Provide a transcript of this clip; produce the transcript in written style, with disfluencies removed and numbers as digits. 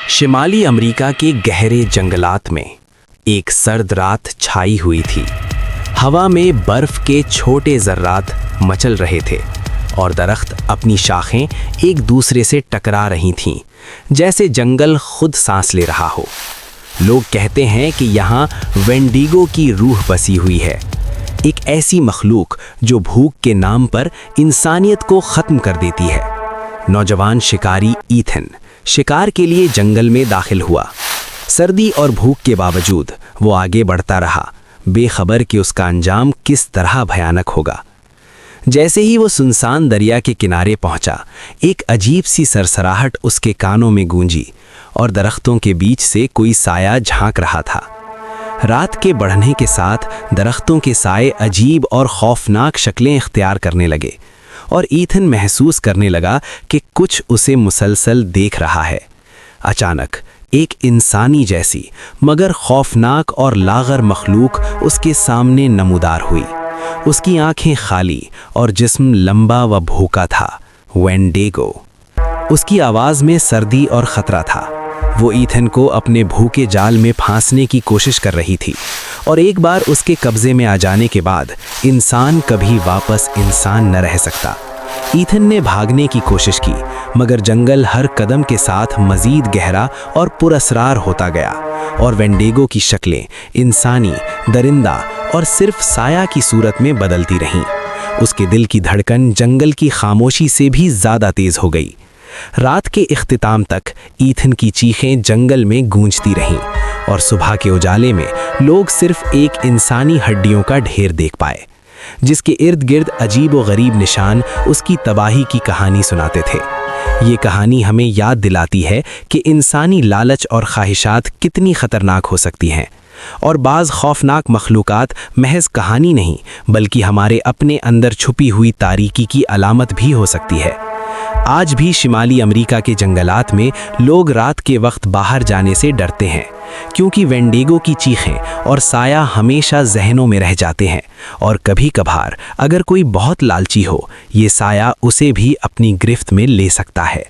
شمالی امریکہ کے گہرے جنگلات میں ایک سرد رات چھائی ہوئی تھی۔ ہوا میں برف کے چھوٹے ذرات مچل رہے تھے اور درخت اپنی شاخیں ایک دوسرے سے ٹکرا رہی تھیں، جیسے جنگل خود سانس لے رہا ہو۔ لوگ کہتے ہیں کہ یہاں وینڈیگو کی روح بسی ہوئی ہے، ایک ایسی مخلوق جو بھوک کے نام پر انسانیت کو ختم کر دیتی ہے۔ نوجوان شکاری ایتھن شکار کے لیے جنگل میں داخل ہوا۔ سردی اور بھوک کے باوجود وہ آگے بڑھتا رہا، بے خبر کہ اس کا انجام کس طرح بھیانک ہوگا۔ جیسے ہی وہ سنسان دریا کے کنارے پہنچا، ایک عجیب سی سرسراہٹ اس کے کانوں میں گونجی اور درختوں کے بیچ سے کوئی سایہ جھانک رہا تھا۔ رات کے بڑھنے کے ساتھ درختوں کے سائے عجیب اور خوفناک شکلیں اختیار کرنے لگے، اور ایتھن محسوس کرنے لگا کہ کچھ اسے مسلسل دیکھ رہا ہے۔ اچانک ایک انسانی جیسی مگر خوفناک اور لاغر مخلوق اس کے سامنے نمودار ہوئی۔ اس کی آنکھیں خالی اور جسم لمبا و بھوکا تھا۔ وینڈیگو۔ اس کی آواز میں سردی اور خطرہ تھا۔ وہ ایتھن کو اپنے بھوکے جال میں پھانسنے کی کوشش کر رہی تھی، اور ایک بار اس کے قبضے میں آ جانے کے بعد انسان کبھی واپس انسان نہ رہ سکتا۔ ایتھن نے بھاگنے کی کوشش کی، مگر جنگل ہر قدم کے ساتھ مزید گہرا اور پراسرار ہوتا گیا، اور وینڈیگو کی شکلیں انسانی، درندہ اور صرف سایہ کی صورت میں بدلتی رہیں۔ اس کے دل کی دھڑکن جنگل کی خاموشی سے بھی زیادہ تیز ہو گئی۔ رات کے اختتام تک ایتھن کی چیخیں جنگل میں گونجتی رہیں، اور صبح کے اجالے میں لوگ صرف ایک انسانی ہڈیوں کا ڈھیر دیکھ پائے، جس کے ارد گرد عجیب و غریب نشان اس کی تباہی کی کہانی سناتے تھے۔ یہ کہانی ہمیں یاد دلاتی ہے کہ انسانی لالچ اور خواہشات کتنی خطرناک ہو سکتی ہیں، اور بعض خوفناک مخلوقات محض کہانی نہیں بلکہ ہمارے اپنے اندر چھپی ہوئی تاریکی کی علامت بھی ہو سکتی ہے۔ آج بھی شمالی امریکہ کے جنگلات میں لوگ رات کے وقت باہر جانے سے ڈرتے ہیں، کیونکہ وینڈیگو کی چیخیں اور سایہ ہمیشہ ذہنوں میں رہ جاتے ہیں، اور کبھی کبھار اگر کوئی بہت لالچی ہو، یہ سایہ اسے بھی اپنی گرفت میں لے سکتا ہے۔